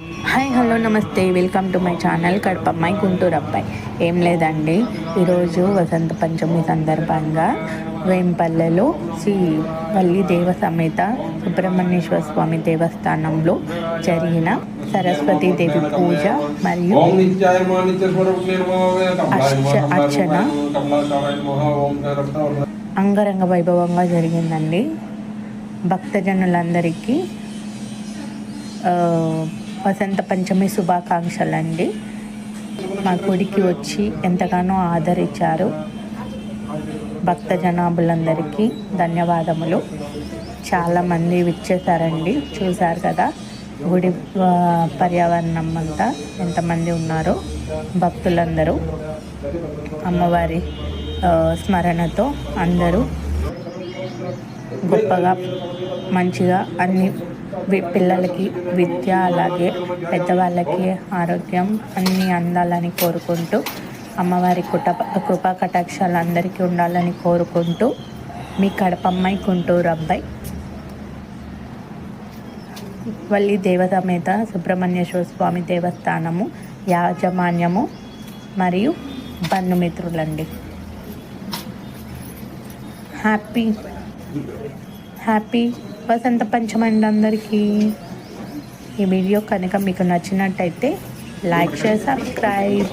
Hi hello నమస్తే, welcome to my channel కడపమ్మాయి గుంటూరు అబ్బాయి. ఏం లేదండి, ఈరోజు వసంత పంచమి సందర్భంగా వేంపల్లెలో శ్రీ వల్లి దేవ సమేత సుబ్రహ్మణ్యేశ్వర స్వామి దేవస్థానంలో జరిగిన సరస్వతీదేవి పూజ మరియు అర్చన అంగరంగ వైభవంగా జరిగిందండి. భక్తజనులందరికీ వసంత పంచమి శుభాకాంక్షలు అండి. మా గుడికి వచ్చి ఎంతగానో ఆదరించారు. భక్త జనాభులందరికీ ధన్యవాదములు. చాలామంది విచ్చేసారండి, చూశారు కదా గుడి పర్యావరణం అంతా ఎంతమంది ఉన్నారో. భక్తులందరూ అమ్మవారి స్మరణతో అందరూ గొప్పగా మంచిగా అన్ని పిల్లలకి విద్య, అలాగే పెద్దవాళ్ళకి ఆరోగ్యం అన్నీ అందాలని కోరుకుంటూ, అమ్మవారి కృపా కటాక్షాలు అందరికీ ఉండాలని కోరుకుంటూ, మీ కడపమ్మాయి గుంటూరు అబ్బాయి. వల్లి దేవసమేత సుబ్రహ్మణ్యేశ్వర స్వామి దేవస్థానము యాజమాన్యము మరియు బంధుమిత్రులండి. హ్యాపీ వసంత పంచమి అండి అందరికీ. ఈ వీడియో కనుక మీకు నచ్చినట్టయితే లైక్, షేర్, సబ్స్క్రైబ్.